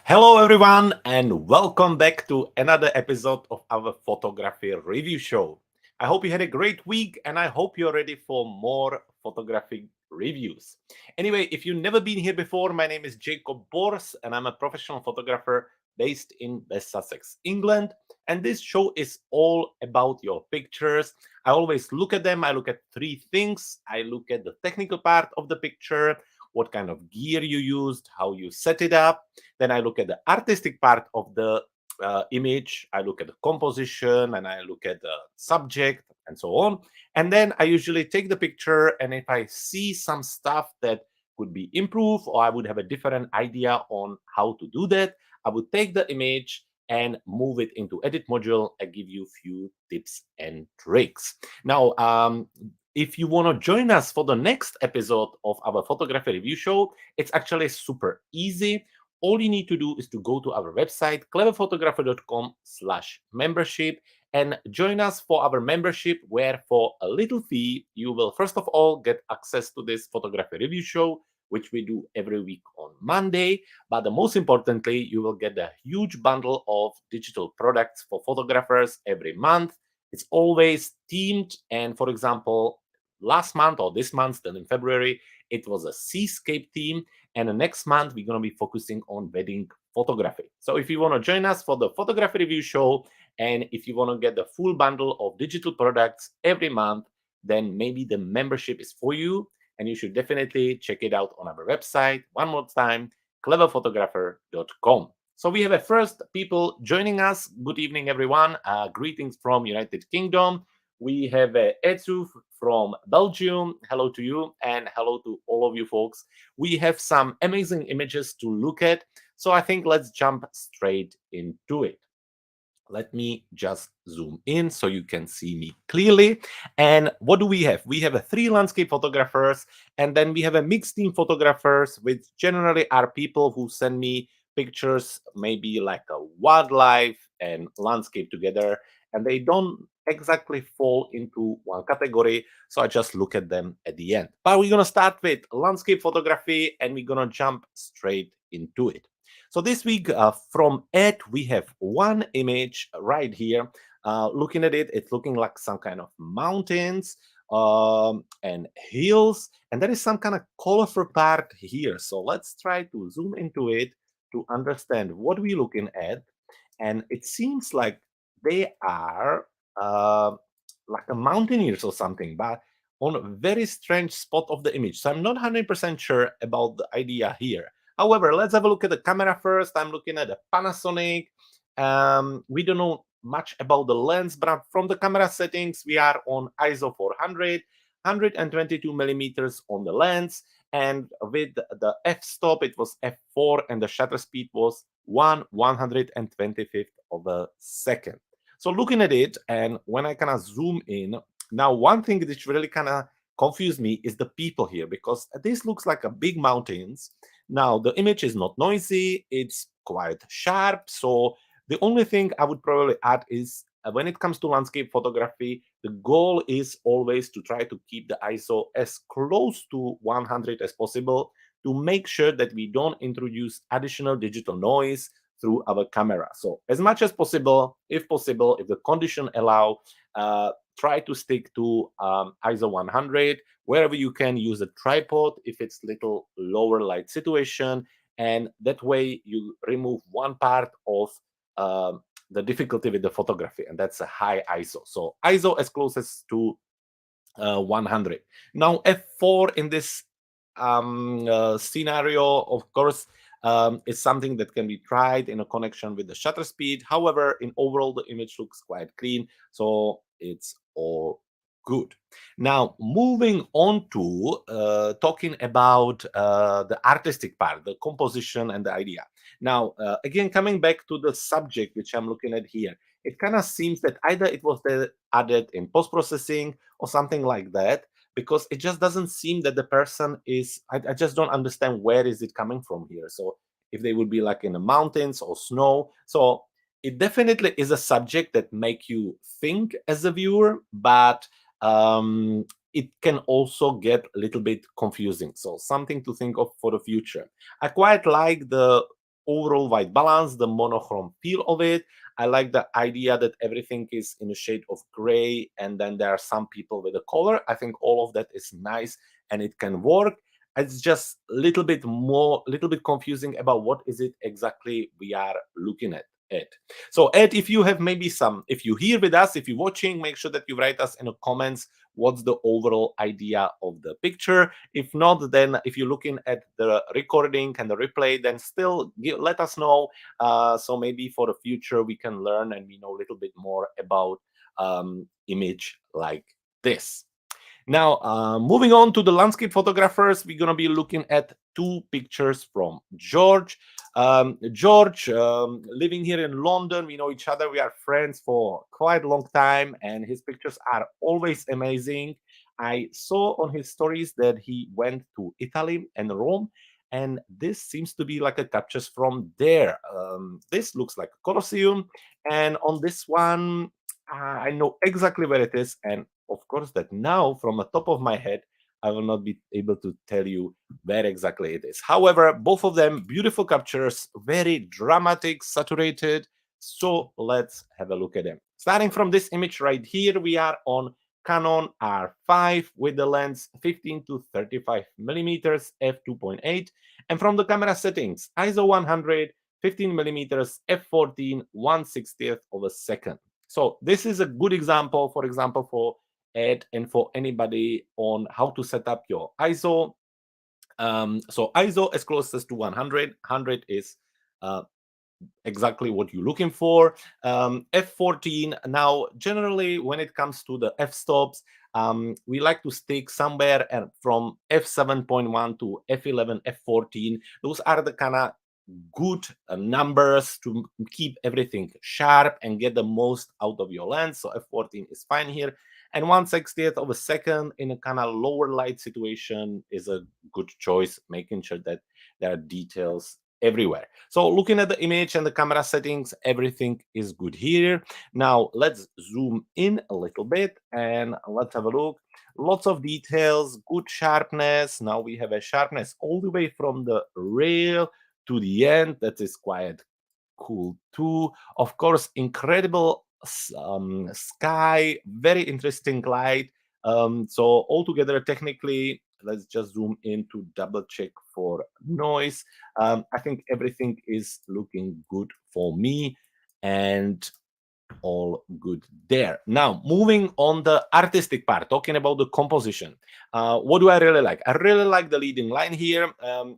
Hello, everyone, and welcome back to another episode of our photography review show. I hope you had a great week, and I hope you're ready for more photography reviews. Anyway, if you've never been here before, my name is Jakub, and I'm a professional photographer based in West Sussex, England. And this show is all about your pictures. I always look at them. I look at three things. I look at the technical part of the picture, what kind of gear you used, how you set it up. Then I look at the artistic part of the image. I look at the composition and I look at the subject and so on. And then I usually take the picture, and if I see some stuff that could be improved or I would have a different idea on how to do that, I would take the image and move it into edit module and give you a few tips and tricks. Now, if you want to join us for the next episode of our photography review show, it's actually super easy. All you need to do is to go to our website, cleverphotographer.com/membership, and join us for our membership, where for a little fee, you will first of all get access to this photography review show, which we do every week on Monday. But the most importantly, you will get a huge bundle of digital products for photographers every month. It's always themed. And for example, last month or this month, then in February, it was a seascape theme. And the next month, we're going to be focusing on wedding photography. So if you want to join us for the photography review show, and if you want to get the full bundle of digital products every month, then maybe the membership is for you. And you should definitely check it out on our website. One more time, cleverphotographer.com. So we have a first people joining us. Good evening, everyone. Greetings from United Kingdom. We have Etsu from Belgium. Hello to you, and hello to all of you folks. We have some amazing images to look at. So I think let's jump straight into it. Let me just zoom in so you can see me clearly. And what do we have? We have a three landscape photographers, and then we have a mixed team photographers, which generally are people who send me pictures, maybe like a wildlife and landscape together, and they don't exactly fall into one category. So I just look at them at the end. But we're gonna start with landscape photography, and we're gonna jump straight into it. So this week from Ed, we have one image right here. Looking at it, it's looking like some kind of mountains and hills, and there is some kind of colorful part here. So let's try to zoom into it to understand what we're looking at. And it seems like they are like a mountaineers or something, but on a very strange spot of the image. So I'm not 100% sure about the idea here. However, let's have a look at the camera first. I'm looking at the Panasonic. We don't know much about the lens, but from the camera settings, we are on ISO 400, 122 millimeters on the lens. And with the f-stop, it was f4, and the shutter speed was 1/125th of a second. So looking at it, and when I kind of zoom in, now one thing that really kind of confused me is the people here, because this looks like a big mountains. Now the image is not noisy, it's quite sharp. So the only thing I would probably add is when it comes to landscape photography, the goal is always to try to keep the ISO as close to 100 as possible, to make sure that we don't introduce additional digital noise through our camera. So as much as possible, if the condition allow, try to stick to ISO 100. Wherever you can, use a tripod if it's little lower light situation, and that way you remove one part of the difficulty with the photography, and that's a high ISO. So ISO as close as to 100. Now f4 in this scenario, of course, is something that can be tried in a connection with the shutter speed. However, in overall, the image looks quite clean, so it's all good. Now, moving on to talking about the artistic part, the composition and the idea. Now, again, coming back to the subject, which I'm looking at here, it kind of seems that either it was added in post-processing or something like that, because it just doesn't seem that the person is, I just don't understand where is it coming from here. So if they would be like in the mountains or snow. So it definitely is a subject that make you think as a viewer, but it can also get a little bit confusing. So something to think of for the future. I quite like the overall white balance, the monochrome feel of it. I like the idea that everything is in a shade of gray, and then there are some people with a color. I think all of that is nice and it can work. It's just a little bit confusing about what is it exactly we are looking at. So Ed, if you have maybe if you're here with us, if you're watching, make sure that you write us in the comments what's the overall idea of the picture. If not, then if you're looking at the recording and the replay, then still let us know. So maybe for the future we can learn and we know a little bit more about image like this. Now, moving on to the landscape photographers, we're going to be looking at two pictures from George. George, living here in London, we know each other. We are friends for quite a long time, and his pictures are always amazing. I saw on his stories that he went to Italy and Rome, and this seems to be like a captures from there. This looks like a Colosseum, and on this one, I know exactly where it is, and of course that now from the top of my head I will not be able to tell you where exactly it is. However, both of them beautiful captures, very dramatic, saturated. So let's have a look at them. Starting from this image right here, we are on Canon R5 with the lens 15 to 35 millimeters f2.8, and from the camera settings, ISO 100, 15 millimeters f14, 1/60th of a second. So this is a good example, for example, for Ed and for anybody on how to set up your ISO. So ISO as close as to 100. 100 is exactly what you're looking for. F14. Now, generally, when it comes to the f-stops, we like to stick somewhere from f7.1 to f11, f14. Those are the kind of good numbers to keep everything sharp and get the most out of your lens. So f14 is fine here. And 1/60th of a second in a kind of lower light situation is a good choice, making sure that there are details everywhere. So looking at the image and the camera settings, everything is good here. Now let's zoom in a little bit and let's have a look. Lots of details, good sharpness. Now we have a sharpness all the way from the rail to the end. That is quite cool too. Of course, incredible sky, very interesting light. So altogether, technically, let's just zoom in to double check for noise. I think everything is looking good for me, and all good there. Now, moving on the artistic part, talking about the composition. What do I really like? I really like the leading line here.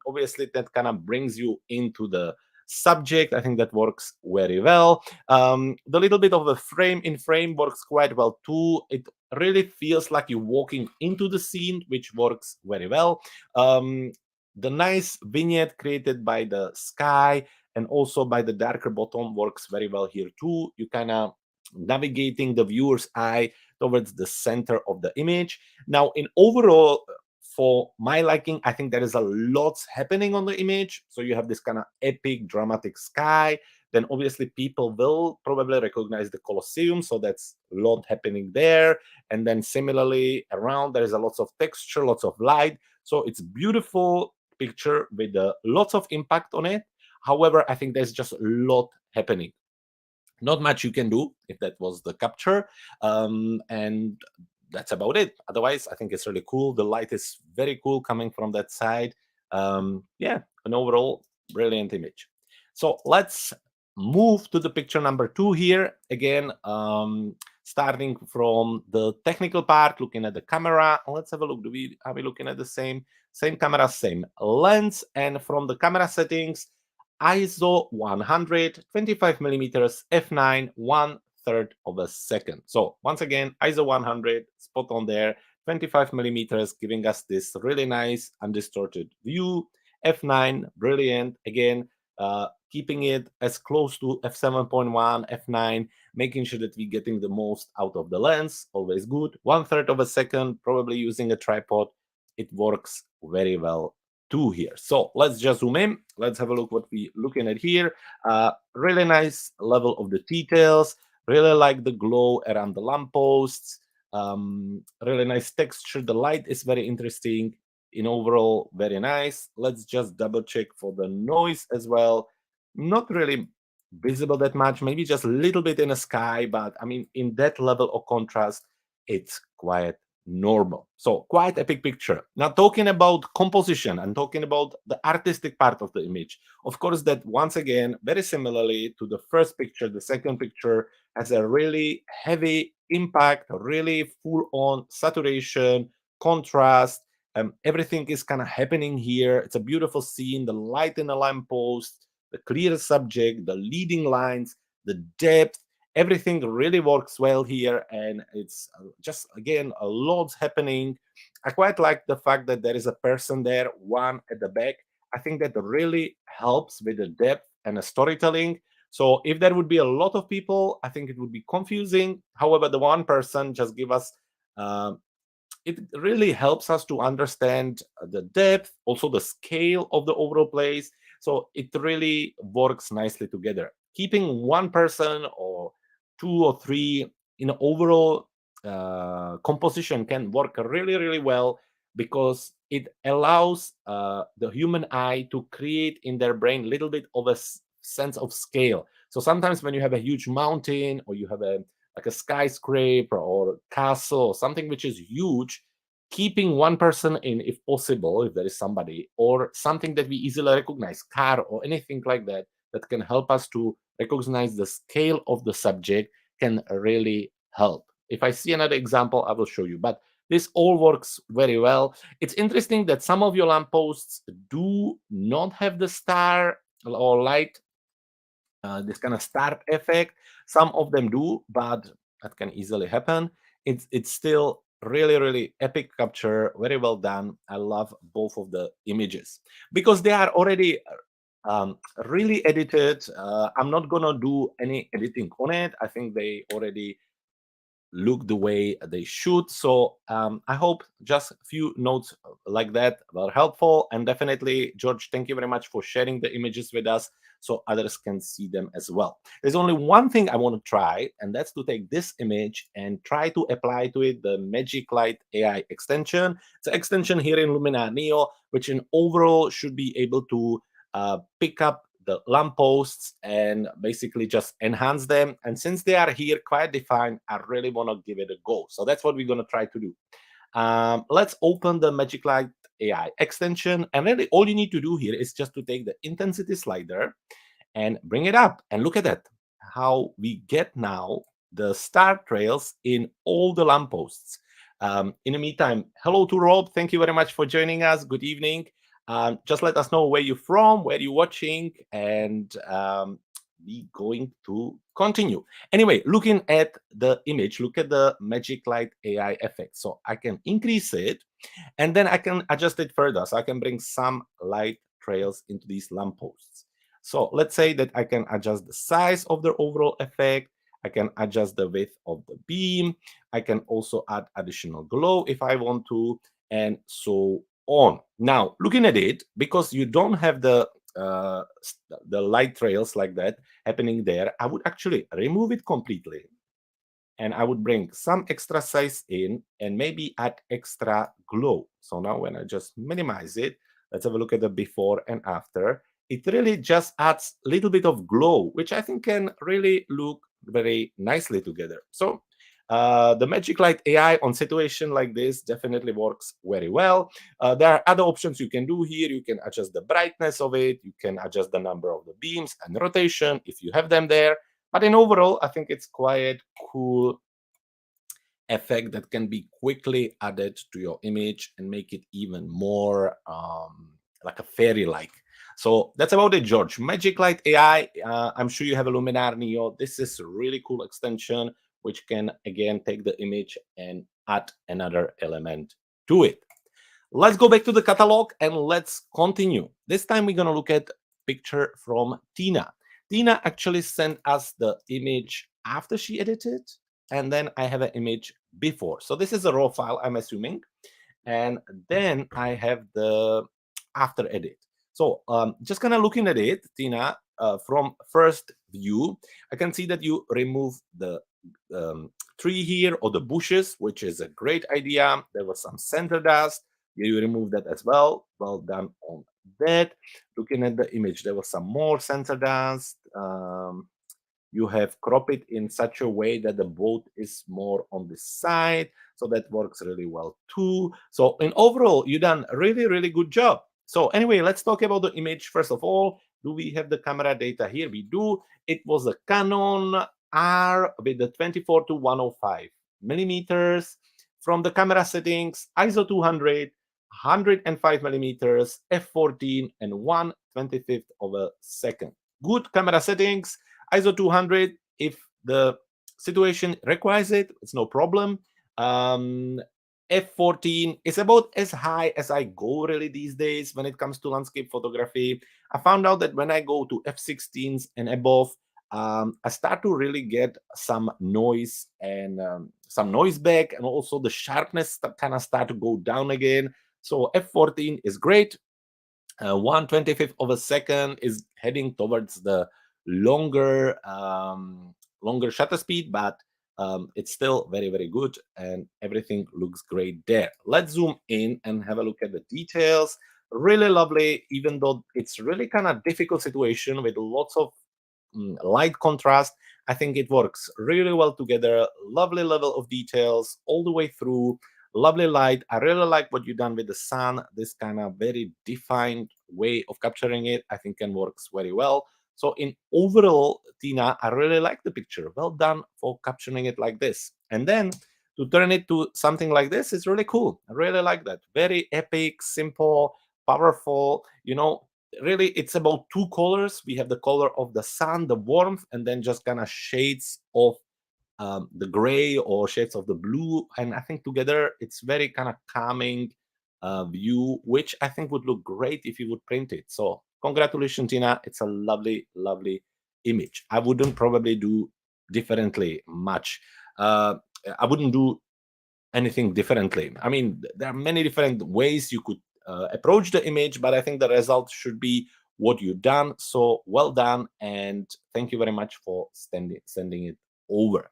Obviously, that kind of brings you into the subject. I think that works very well. The little bit of the frame in frame works quite well too. It really feels like you're walking into the scene, which works very well. The nice vignette created by the sky and also by the darker bottom works very well here too. You kind of navigating the viewer's eye towards the center of the image. Now, in overall, for my liking, I think there is a lot happening on the image. So you have this kind of epic, dramatic sky. Then obviously people will probably recognize the Colosseum. So that's a lot happening there. And then similarly around, there is a lots of texture, lots of light. So it's beautiful picture with lots of impact on it. However, I think there's just a lot happening. Not much you can do if that was the capture. And that's about it. Otherwise, I think it's really cool. The light is very cool coming from that side. Yeah, an overall brilliant image. So let's move to the picture number 2 here. Again, starting from the technical part, looking at the camera. Let's have a look. Are we looking at the same camera, same lens? And from the camera settings, ISO 100, 25 millimeters, f9, 1/3 of a second. So once again, ISO 100, spot on there, 25 millimeters, giving us this really nice undistorted view. F9, brilliant. Again, keeping it as close to f7.1, f9, making sure that we're getting the most out of the lens, always good. 1/3 of a second, probably using a tripod. It works very well too here. So let's just zoom in. Let's have a look what we're looking at here. Really nice level of the details. Really like the glow around the lampposts. Really nice texture. The light is very interesting. In overall, very nice. Let's just double check for the noise as well. not really visible that much, maybe just a little bit in the sky, but I mean, in that level of contrast, it's quite normal. So quite epic picture. Now talking about composition and talking about the artistic part of the image, of course, that once again, very similarly to the first picture, the second picture has a really heavy impact, really full on saturation, contrast. Everything is kind of happening here. It's a beautiful scene, the light in the lamppost, the clear subject, the leading lines, the depth, everything really works well here. And it's just, again, a lot happening. I quite like the fact that there is a person there, one at the back. I think that really helps with the depth and the storytelling. So if there would be a lot of people, I think it would be confusing. However, the one person just give us uh, it really helps us to understand the depth, also the scale of the overall place. So it really works nicely together. Keeping one person or two or three in an overall composition can work really, really well because it allows the human eye to create in their brain a little bit of a sense of scale. So sometimes when you have a huge mountain or you have a like a skyscraper or castle or something which is huge, keeping one person in, if possible, if there is somebody, or something that we easily recognize, car or anything like that, that can help us to recognize the scale of the subject, can really help. If I see another example, I will show you. But this all works very well. It's interesting that some of your lampposts do not have the star or light, this kind of star effect. Some of them do, but that can easily happen. It's still really, really epic capture, very well done. I love both of the images because they are already really edited. I'm not gonna do any editing on it. I think they already look the way they should. So I hope just a few notes like that were helpful. And definitely, George, thank you very much for sharing the images with us so others can see them as well. There's only one thing I want to try, and that's to take this image and try to apply to it the Magic Light AI extension. It's an extension here in Luminar Neo, which in overall should be able to pick up the lampposts and basically just enhance them. And since they are here quite defined, I really want to give it a go. So that's what we're going to try to do. Let's open the Magic Light AI extension. And really all you need to do here is just to take the intensity slider and bring it up. And look at that, how we get now the star trails in all the lampposts. In the meantime, hello to Rob. Thank you very much for joining us. Good evening. Just let us know where you're from, where you're watching, and we're going to continue. Anyway, looking at the image, look at the Magic Light AI effect. So I can increase it, and then I can adjust it further. So I can bring some light trails into these lampposts. So let's say that I can adjust the size of the overall effect. I can adjust the width of the beam. I can also add additional glow if I want to, and so on. Now, looking at it, because you don't have the light trails like that happening there, I would actually remove it completely, and I would bring some extra size in and maybe add extra glow. So now when I just minimize it, let's have a look at the before and after. It really just adds a little bit of glow, which I think can really look very nicely together. So the Magic Light AI on situation like this definitely works very well. There are other options you can do here. You can adjust the brightness of it. You can adjust the number of the beams and rotation if you have them there. But in overall, I think it's quite cool effect that can be quickly added to your image and make it even more like a fairy-like. So that's about it, George. Magic Light AI, I'm sure you have a Luminar Neo. This is a really cool extension, which can, again, take the image and add another element to it. Let's go back to the catalog and let's continue. This time we're going to look at picture from Tina. Tina actually sent us the image after she edited, and then I have an image before. So this is a raw file, I'm assuming. And then I have the after edit. So just kind of looking at it, Tina, from first view, I can see that you remove the tree here or the bushes, which is a great idea. There was some center dust. You remove that as well. Well done on that. Looking at the image, there was some more sensor dust. You have crop it in such a way that the boat is more on the side, so that works really well too. So in overall, you done a really good job. So anyway, let's talk about the image first of all. Do we have the camera data here? We do. It was a Canon R with the 24 to 105 millimeters. From the camera settings, ISO 200, 105 millimeters, f14, and 1/25 of a second. Good camera settings. ISO 200, if the situation requires it, it's no problem. Um, F14 is about as high as I go really these days when it comes to landscape photography. I found out that when I go to F16s and above, I start to really get some noise and some noise back, and also the sharpness kind of start to go down again. So F14 is great. 1/25 of a second is heading towards the longer longer shutter speed, but it's still very good, and everything looks great there. Let's zoom in and have a look at the details. Really lovely, even though it's really kind of difficult situation with lots of light contrast. I think it works really well together. Lovely level of details all the way through. Lovely light. I really like what you've done with the sun. This kind of very defined way of capturing it, I think, can works very well. So in overall, Tina, I really like the picture. Well done for capturing it like this. And then to turn it to something like this is really cool. I really like that. Very epic, simple, powerful. Really, it's about two colors. We have the color of the sun, the warmth, and then just kind of shades of the gray or shades of the blue. And I think together it's very kind of calming view, which I think would look great if you would print it. So congratulations, Tina. It's a lovely image. I wouldn't probably do differently much. I wouldn't do anything differently. I mean, there are many different ways you could approach the image, but I think the result should be what you've done. So well done, and thank you very much for sending it over.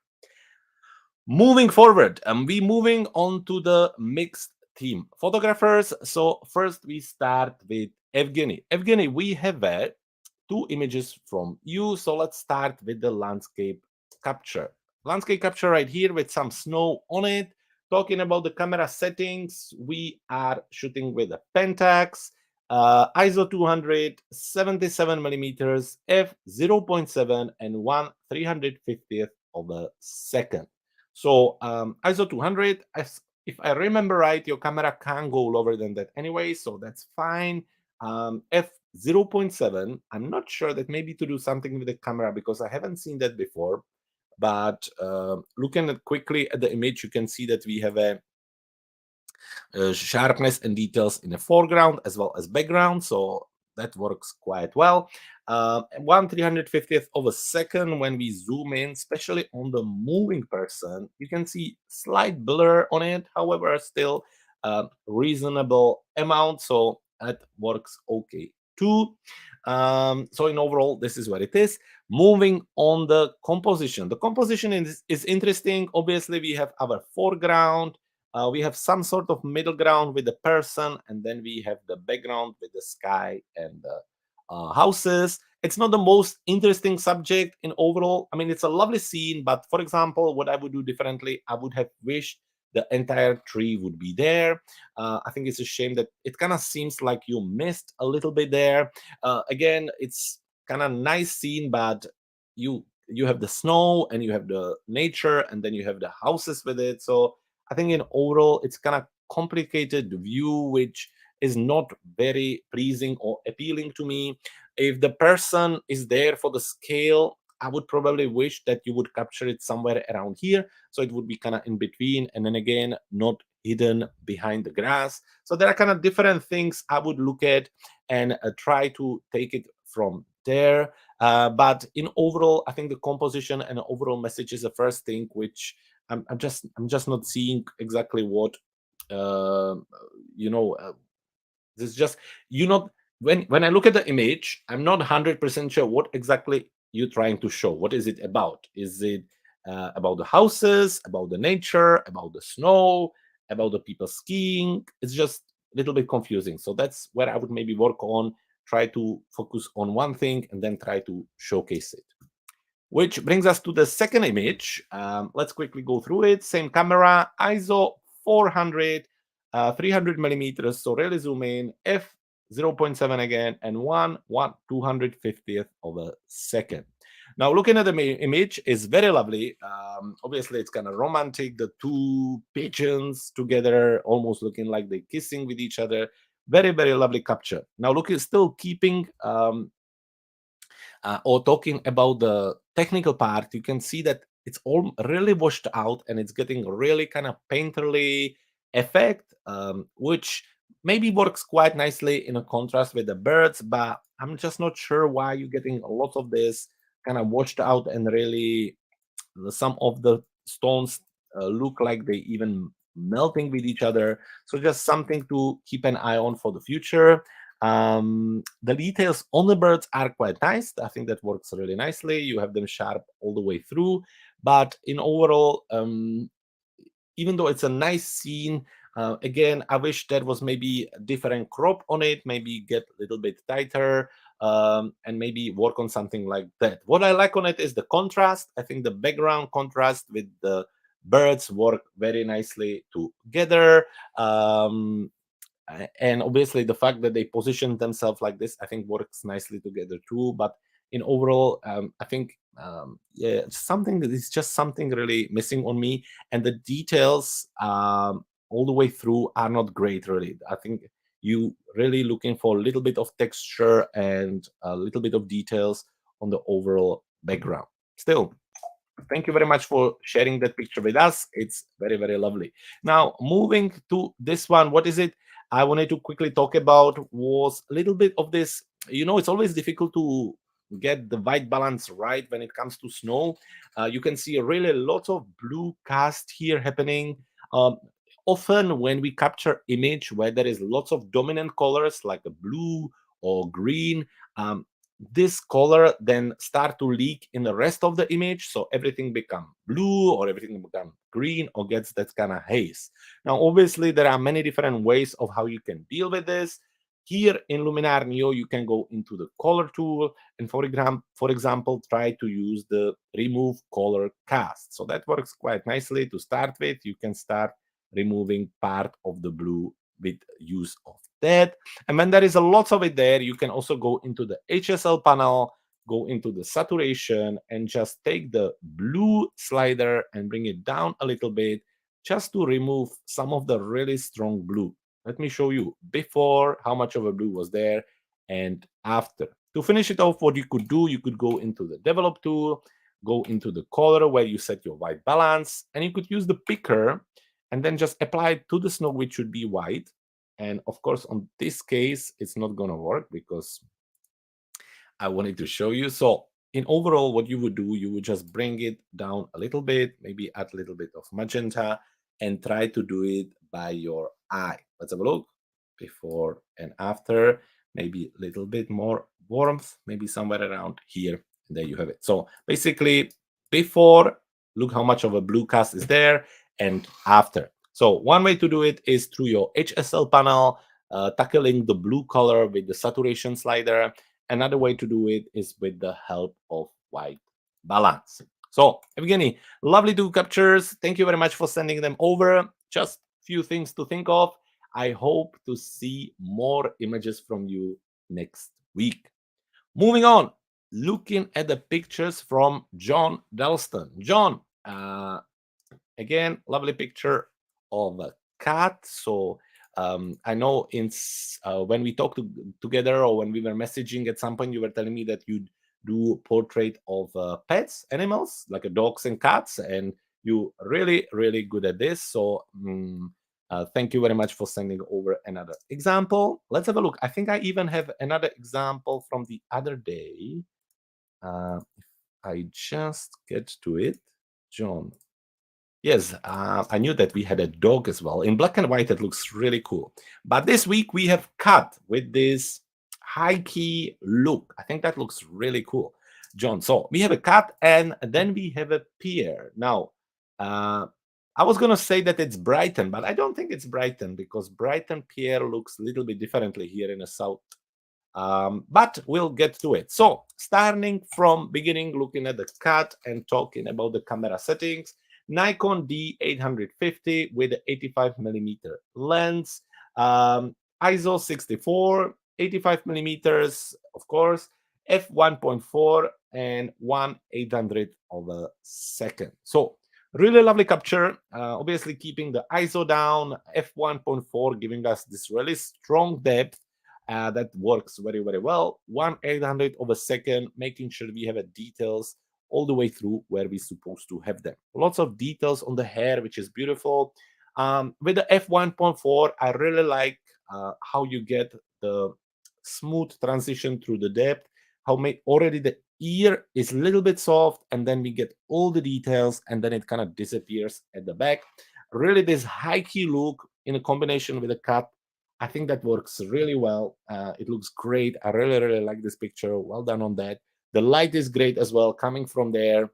Moving forward, we moving on to the mixed team photographers. So first we start with Evgeny. Evgeny, we have two images from you. So let's start with the landscape capture. Landscape capture right here with some snow on it. Talking about the camera settings, we are shooting with a Pentax, ISO 200, 77 millimeters, f 0.7, and 1/350th of a second. So ISO 200, if I remember right, your camera can't go lower than that anyway, so that's fine. F 0.7, I'm not sure, that maybe to do something with the camera because I haven't seen that before. But looking at quickly at the image, you can see that we have a sharpness and details in the foreground as well as background, so that works quite well. 1/350th of a second. When we zoom in, especially on the moving person, you can see slight blur on it, however still reasonable amount, so that works okay too. So in overall, this is what it is. Moving on, the composition. The composition is interesting. Obviously, we have our foreground, we have some sort of middle ground with the person, and then we have the background with the sky and the houses. It's not the most interesting subject in overall. I mean, it's a lovely scene, but for example, what I would do differently, I would have wished the entire tree would be there. I think it's a shame that it kind of seems like you missed a little bit there. Again, it's kind of nice scene, but you have the snow and you have the nature, and then you have the houses with it. So I think in overall, it's kind of complicated view, which is not very pleasing or appealing to me. If the person is there for the scale, I would probably wish that you would capture it somewhere around here, so it would be kind of in between, and then again, not hidden behind the grass. So there are kind of different things I would look at and try to take it from there. But in overall, I think the composition and the overall message is the first thing, which I'm just not seeing exactly what uh, you know. This just you not when I look at the image, I'm not 100% sure what exactly you're trying to show. What is it about? Is it about the houses, about the nature, about the snow, about the people skiing? It's just little bit confusing. So that's where I would maybe work on, try to focus on one thing and then try to showcase it. Which brings us to the second image. Let's quickly go through it. Same camera, ISO 400, 300 millimeters. So really zoom in, f 0.7 again, and 1/250th of a second. Now looking at the image is very lovely. Obviously it's kind of romantic. The two pigeons together, almost looking like they're kissing with each other. Very, very lovely capture. Now look, it's still keeping or talking about the technical part, you can see that it's all really washed out and it's getting really kind of painterly effect, which maybe works quite nicely in a contrast with the birds, but I'm just not sure why you're getting a lot of this kind of washed out and really some of the stones look like they even melting with each other. So just something to keep an eye on for the future. The details on the birds are quite nice. I think that works really nicely. You have them sharp all the way through, but in overall, even though it's a nice scene, again, I wish there was maybe a different crop on it, maybe get a little bit tighter, and maybe work on something like that. What I like on it is the contrast. I think the background contrast with the birds work very nicely together. And obviously the fact that they position themselves like this, I think works nicely together too. But in overall, I think yeah, something that is just something really missing on me, and the details all the way through are not great really. I think you really looking for a little bit of texture and a little bit of details on the overall background. Still, thank you very much for sharing that picture with us. It's very, very lovely. Now, moving to this one, what is it I wanted to quickly talk about was a little bit of this. You know, it's always difficult to get the white balance right when it comes to snow. You can see really lots of blue cast here happening. Um, Often when we capture image where there is lots of dominant colors like a blue or green, um, this color then start to leak in the rest of the image, so everything become blue or everything become green or gets that kind of haze. Now obviously there are many different ways of how you can deal with this. Here in Luminar Neo you can go into the color tool and for example try to use the remove color cast. So that works quite nicely. To start with, you can start removing part of the blue with use of that. And when there is a lot of it there, you can also go into the HSL panel, go into the saturation, and just take the blue slider and bring it down a little bit just to remove some of the really strong blue. Let me show you before how much of a blue was there and after. To finish it off, what you could do, you could go into the develop tool, go into the color where you set your white balance, and you could use the picker and then just apply it to the snow, which should be white. And of course, on this case, it's not going to work because I wanted to show you. So in overall, what you would do, you would just bring it down a little bit, maybe add a little bit of magenta and try to do it by your eye. Let's have a look before and after, maybe a little bit more warmth, maybe somewhere around here. And there you have it. So basically before, look how much of a blue cast is there, and after. So one way to do it is through your HSL panel, tackling the blue color with the saturation slider. Another way to do it is with the help of white balance. So Evgeny, lovely two captures. Thank you very much for sending them over. Just few things to think of. I hope to see more images from you next week. Moving on, looking at the pictures from John Dalston. John, again, lovely picture of a cat. So I know when we talked together or when we were messaging at some point, you were telling me that you do portrait of pets, animals, like dogs and cats, and you really, really good at this. So thank you very much for sending over another example. Let's have a look. I think I even have another example from the other day. If I just get to it, John. Yes, I knew that we had a dog as well. In black and white, it looks really cool. But this week we have cat with this high key look. I think that looks really cool, John. So we have a cat and then we have a pear. Now, I was gonna say that it's Brighton, but I don't think it's Brighton because Brighton Pier looks a little bit differently here in the south. But we'll get to it. So starting from beginning, looking at the cut and talking about the camera settings, Nikon D850 with the 85 millimeter lens, ISO 64, 85 millimeters, of course, f1.4 and 1/800 of a second. So really lovely capture. Obviously keeping the ISO down, f1.4 giving us this really strong depth that works very, very well. 1/800 of a second, making sure we have a details all the way through where we're supposed to have them. Lots of details on the hair, which is beautiful. With the f1.4, I really like how you get the smooth transition through the depth, how already the ear is a little bit soft, and then we get all the details, and then it kind of disappears at the back. Really, this high key look in a combination with a cut, I think that works really well. It looks great. I really, really like this picture. Well done on that. The light is great as well, coming from there.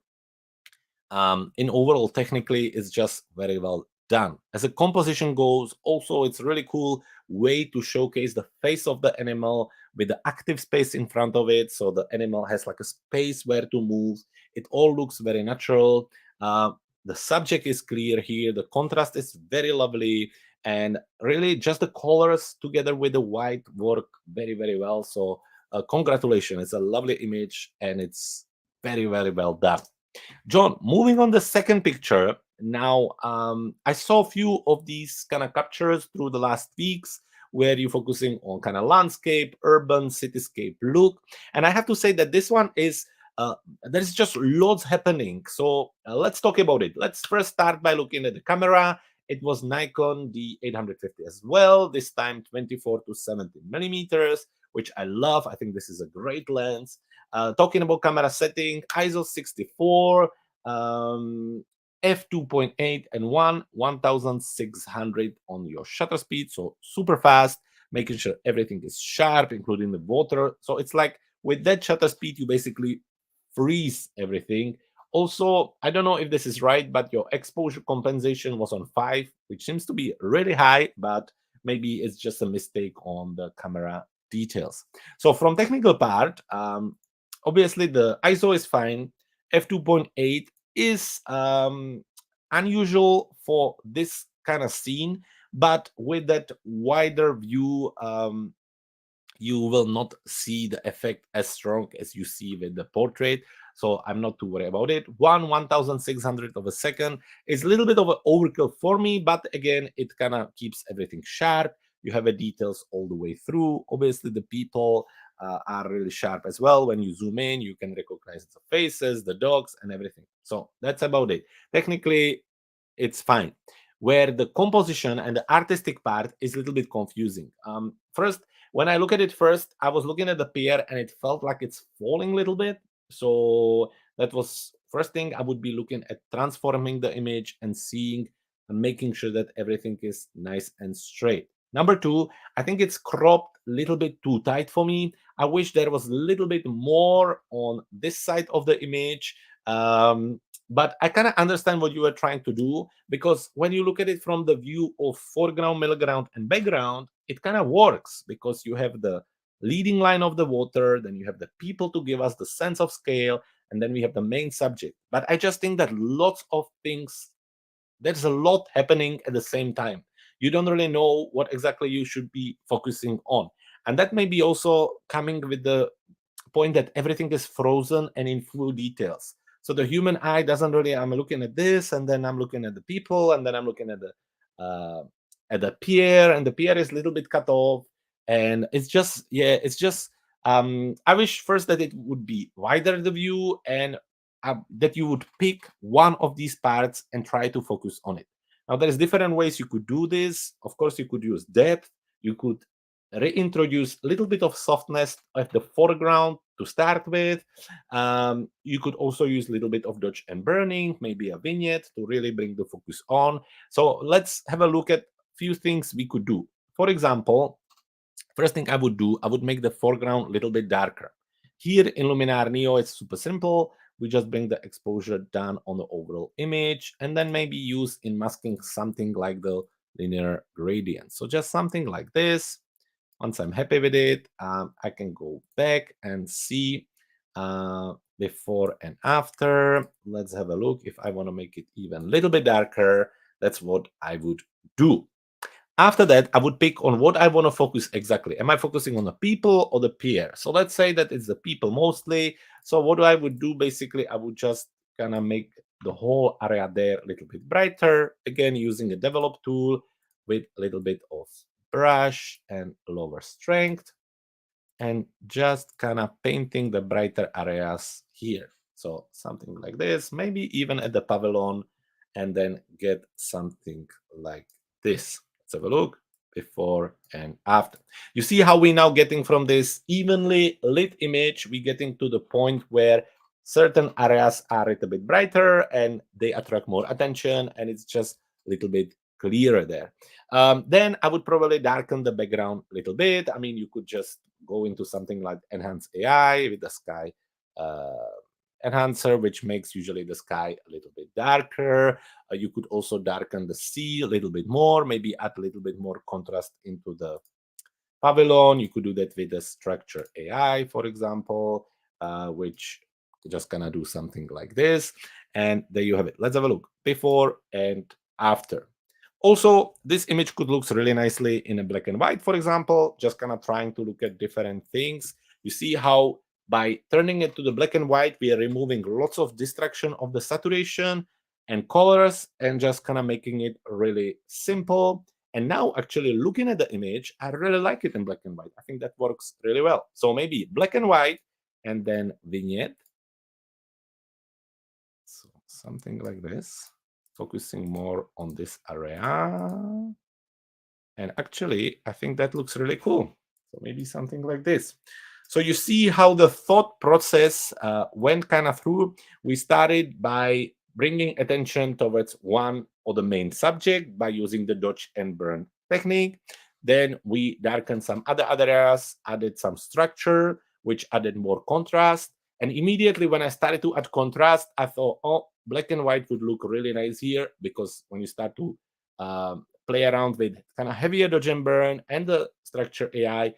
In overall, technically, it's just very well done. As a composition goes, also, it's really cool way to showcase the face of the animal with the active space in front of it. So the animal has like a space where to move. It all looks very natural. The subject is clear here. The contrast is very lovely. And really, just the colors together with the white work very, very well. So, congratulations. It's a lovely image and it's very, very well done. John, moving on the second picture. Now, I saw a few of these kind of captures through the last weeks where you're focusing on kind of landscape, urban, cityscape look. And I have to say that this one is, there's just loads happening. So let's talk about it. Let's first start by looking at the camera. It was Nikon D850 as well, this time 24 to 70 millimeters, which I love. I think this is a great lens. Talking about camera setting, ISO 64, f2.8 and 1600 on your shutter speed, so super fast, making sure everything is sharp, including the water. So it's like with that shutter speed, you basically freeze everything. Also, I don't know if this is right, but your exposure compensation was on 5, which seems to be really high, but maybe it's just a mistake on the camera details. So from technical part, obviously the ISO is fine. F2.8 is unusual for this kind of scene, but with that wider view, you will not see the effect as strong as you see with the portrait. So I'm not too worried about it. 1/1600 of a second is a little bit of an overkill for me, but again, it kind of keeps everything sharp. You have the details all the way through. Obviously, the people are really sharp as well. When you zoom in, you can recognize the faces, the dogs, and everything. So that's about it. Technically, it's fine. Where the composition and the artistic part is a little bit confusing. First, when I look at it first, I was looking at the pier and it felt like it's falling a little bit. So that was first thing. I would be looking at transforming the image and seeing and making sure that everything is nice and straight. Number two, I think it's cropped a little bit too tight for me. I wish there was a little bit more on this side of the image. But I kind of understand what you were trying to do, because when you look at it from the view of foreground, middle ground, and background, it kind of works because you have the leading line of the water, then you have the people to give us the sense of scale, and then we have the main subject. But I just think that lots of things, there's a lot happening at the same time. You don't really know what exactly you should be focusing on. And that may be also coming with the point that everything is frozen and in full details. So the human eye doesn't really. I'm looking at this, and then I'm looking at the people, and then I'm looking at the pier, and the pier is a little bit cut off, and it's just it's just. I wish first that it would be wider the view, and that you would pick one of these parts and try to focus on it. Now there's different ways you could do this. Of course, you could use depth. You could reintroduce a little bit of softness at the foreground to start with. You could also use a little bit of dodge and burning, maybe a vignette to really bring the focus on. So let's have a look at a few things we could do. For example, first thing I would do, I would make the foreground a little bit darker. Here in Luminar Neo, it's super simple. we just bring the exposure down on the overall image and then maybe use in masking something like the linear gradient. So just something like this. Once I'm happy with it, I can go back and see before and after. Let's have a look. If I want to make it even a little bit darker, that's what I would do. After that, I would pick on what I want to focus exactly. Am I focusing on the people or the peer? So let's say that it's the people mostly. So what I would do basically, I would just kind of make the whole area there a little bit brighter. Again, using a develop tool with a little bit of brush and lower strength, and just kind of painting the brighter areas here. So something like this, maybe even at the pavilion, and then get something like this. Let's have a look before and after. You see how we now getting from this evenly lit image, we getting to the point where certain areas are a little bit brighter and they attract more attention, and it's just a little bit clearer there. Then I would probably darken the background a little bit. I mean, you could just go into something like enhance AI with the sky enhancer, which makes usually the sky a little bit darker. You could also darken the sea a little bit more, maybe add a little bit more contrast into the pavilion. You could do that with the structure AI, for example, which just gonna do something like this. And there you have it. Let's have a look before and after. Also, this image could look really nicely in a black and white, for example, just kind of trying to look at different things. You see how by turning it to the black and white, we are removing lots of distraction of the saturation and colors and just kind of making it really simple. And now actually looking at the image, I really like it in black and white. I think that works really well. So maybe black and white and then vignette. So something like this, focusing more on this area. And actually, I think that looks really cool. So maybe something like this. So you see how the thought process went kind of through. We started by bringing attention towards one or the main subject by using the dodge and burn technique. Then we darkened some other areas, added some structure, which added more contrast. And immediately when I started to add contrast, I thought, oh, black and white would look really nice here, because when you start to play around with kind of heavier dodge and burn and the structure AI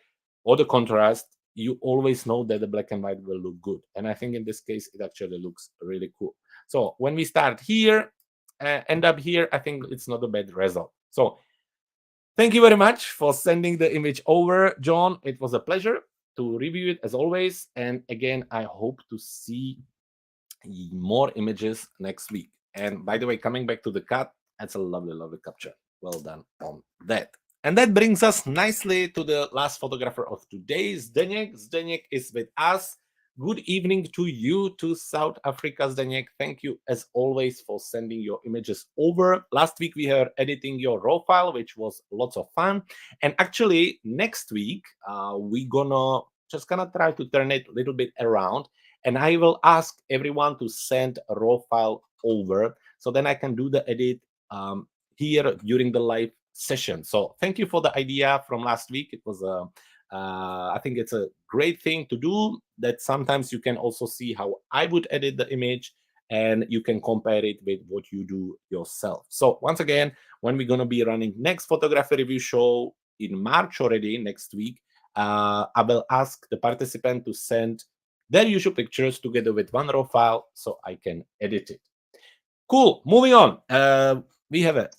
or the contrast, you always know that the black and white will look good. And I think in this case, it actually looks really cool. So when we start here, end up here, I think it's not a bad result. So thank you very much for sending the image over, John. It was a pleasure to review it as always. And again, I hope to see more images next week. And by the way, coming back to the cut, that's a lovely, lovely capture. Well done on that. And that brings us nicely to the last photographer of today, Zdeněk. Zdeněk is with us. Good evening to you, to South Africa, Zdeněk. Thank you, as always, for sending your images over. Last week, we were editing your raw file, which was lots of fun. And actually, next week, we're gonna try to turn it a little bit around. And I will ask everyone to send a raw file over, so then I can do the edit here during the live session. So thank you for the idea from last week. It was I think it's a great thing to do, that sometimes you can also see how I would edit the image, and you can compare it with what you do yourself. So once again, when we're going to be running next photography review show in March already, next week, I will ask the participant to send their usual pictures together with one raw file so I can edit it. Cool. Moving on. We have a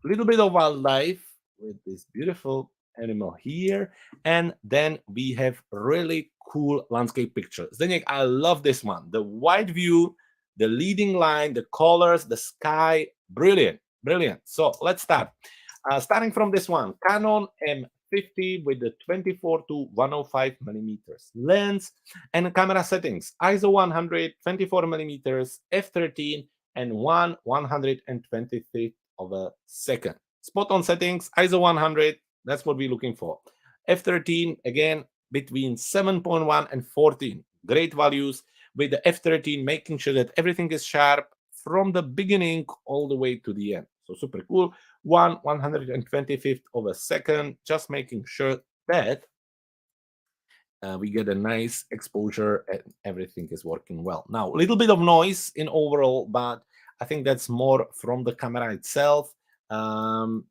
little bit of wildlife with this beautiful animal here, and then we have really cool landscape pictures. Zdeněk, I love this one. The wide view, the leading line, the colors, the sky, brilliant, brilliant. So let's start. Starting from this one, Canon M50 with the 24 to 105 millimeters lens, and camera settings: ISO 100, 24 millimeters, f13, and 1/125th of a second. Spot on settings: ISO 100, that's what we're looking for. F13, again, between 7.1 and 14. Great values, with the f13 making sure that everything is sharp from the beginning all the way to the end. So super cool. 1/125th of a second, just making sure that We get a nice exposure and everything is working well. Now, a little bit of noise in overall, but I think that's more from the camera itself. Um,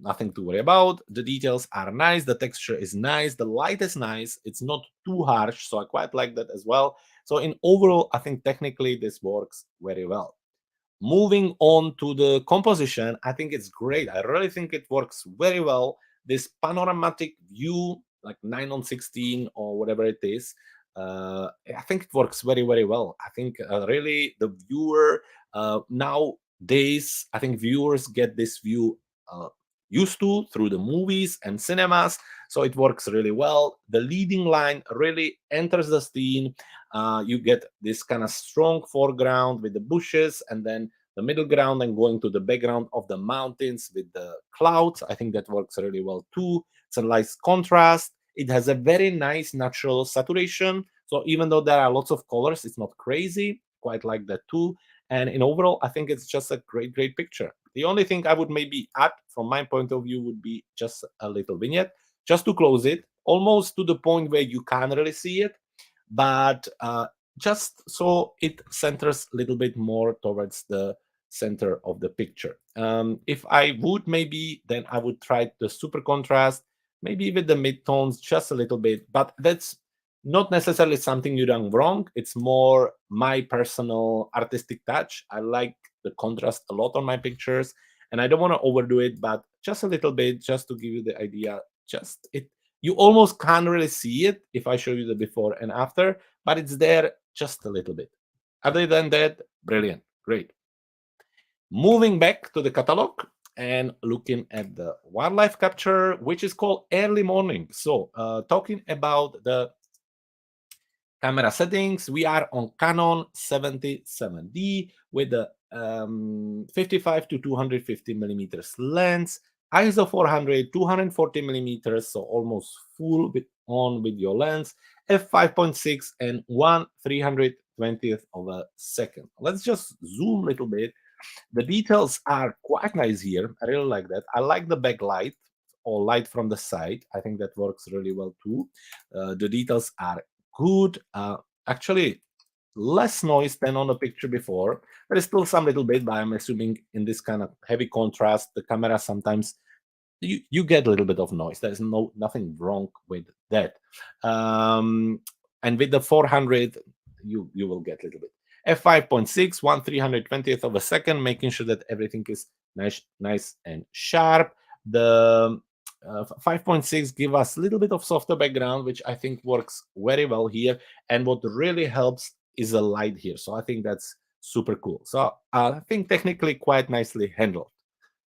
Nothing to worry about. The details are nice, the texture is nice, the light is nice, it's not too harsh, so I quite like that as well. So in overall, I think technically this works very well. Moving on to the composition, I think it's great. I really think it works very well. This panoramic view, like 9 on 16 or whatever it is, I think it works very, very well. I think really the viewer nowadays, I think viewers get this view uh, used to through the movies and cinemas. So it works really well. The leading line really enters the scene. You get this kind of strong foreground with the bushes, and then the middle ground and going to the background of the mountains with the clouds. I think that works really well too. It's a nice contrast. It has a very nice natural saturation. So even though there are lots of colors, it's not crazy. Quite like that too. And in overall, I think it's just a great, great picture. The only thing I would maybe add from my point of view would be just a little vignette, just to close it, almost to the point where you can't really see it, but just so it centers a little bit more towards the center of the picture. If I would maybe, then I would try the super contrast, maybe with the midtones just a little bit, but that's not necessarily something you done wrong. It's more my personal artistic touch. I like the contrast a lot on my pictures, and I don't want to overdo it, but just a little bit, just to give you the idea. Just it, you almost can't really see it if I show you the before and after, but it's there just a little bit. Other than that, brilliant, great. Moving back to the catalog and looking at the wildlife capture, which is called early morning. So, talking about the camera settings, we are on Canon 77D with the 55 to 250 millimeters lens, ISO 400, 240 millimeters, so almost full on with your lens, f5.6 and 1/320th of a second. Let's just zoom a little bit. The details are quite nice here. I really like that. I like the backlight or light from the side. I think that works really well too. The details are good. Actually, less noise than on the picture before. There is still some little bit, but I'm assuming in this kind of heavy contrast, the camera sometimes you get a little bit of noise. There's nothing wrong with that. Um, and with the 400, you will get a little bit. F5.6, 1/320th of a second, making sure that everything is nice and sharp. The 5.6 give us a little bit of softer background, which I think works very well here. And what really helps is the light here. So I think that's super cool. So I think technically quite nicely handled.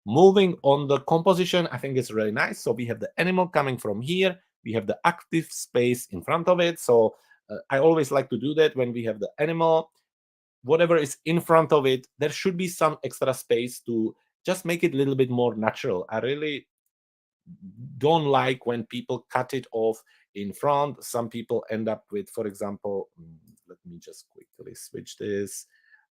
Moving on the composition, I think it's really nice. So we have the animal coming from here. We have the active space in front of it. So I always like to do that when we have the animal. Whatever is in front of it, there should be some extra space to just make it a little bit more natural. I really don't like when people cut it off in front. Some people end up with, for example, let me just quickly switch this.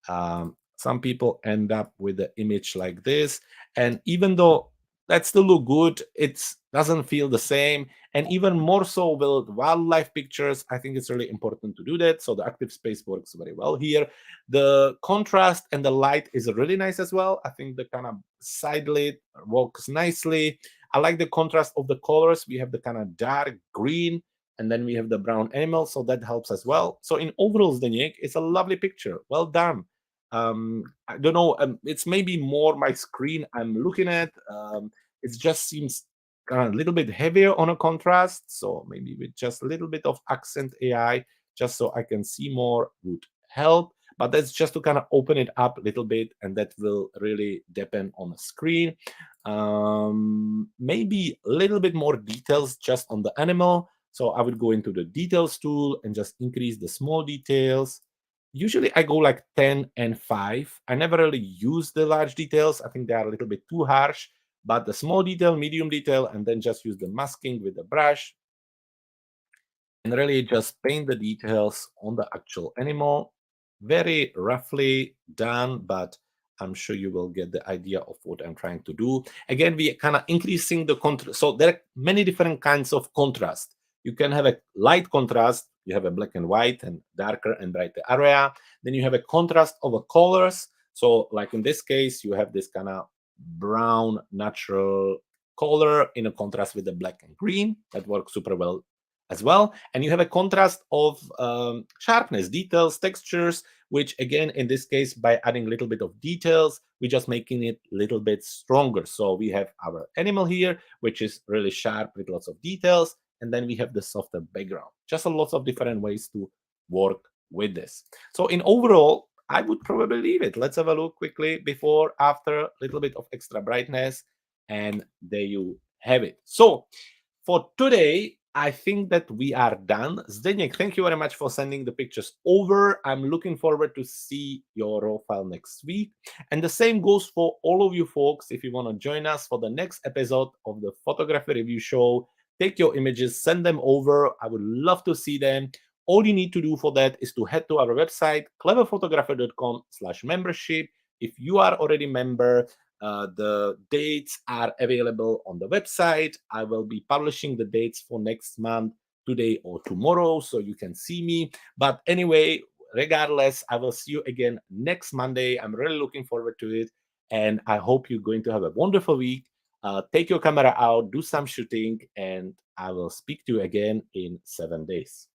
Some people end up with the image like this, and even though that still look good, it doesn't feel the same. And even more so with wildlife pictures, I think it's really important to do that. So the active space works very well here. The contrast and the light is really nice as well. I think the kind of side lit works nicely. I like the contrast of the colors. We have the kind of dark green, and then we have the brown animal, so that helps as well. So in overall, Zdeněk, it's a lovely picture. Well done. I don't know. It's maybe more my screen I'm looking at. It just seems kind of a little bit heavier on a contrast. So maybe with just a little bit of accent AI, just so I can see more, would help. But that's just to kind of open it up a little bit, and that will really depend on the screen. Maybe a little bit more details just on the animal. So I would go into the details tool and just increase the small details. Usually I go like 10 and 5. I never really use the large details. I think they are a little bit too harsh, but the small detail, medium detail, and then just use the masking with the brush and really just paint the details on the actual animal. Very roughly done, but I'm sure you will get the idea of what I'm trying to do. Again, we are kind of increasing the contrast. So there are many different kinds of contrast. You can have a light contrast. You have a black and white and darker and brighter area. Then you have a contrast of the colors. So like in this case, you have this kind of brown natural color in a contrast with the black and green. That works super well as well. And you have a contrast of sharpness, details, textures, which again, in this case, by adding a little bit of details, we're just making it a little bit stronger. So we have our animal here, which is really sharp with lots of details. And then we have the softer background. Just a lot of different ways to work with this. So in overall, I would probably leave it. Let's have a look quickly before, after, a little bit of extra brightness, and there you have it. So for today, I think that we are done. Zdeněk, thank you very much for sending the pictures over. I'm looking forward to see your raw file next week. And the same goes for all of you folks. If you want to join us for the next episode of the photography review show, take your images, send them over. I would love to see them. All you need to do for that is to head to our website, cleverphotographer.com/membership. If you are already a member, the dates are available on the website. I will be publishing the dates for next month today or tomorrow, so you can see me. But anyway, regardless, I will see you again next Monday. I'm really looking forward to it, and I hope you're going to have a wonderful week. Take your camera out, do some shooting, and I will speak to you again in 7 days.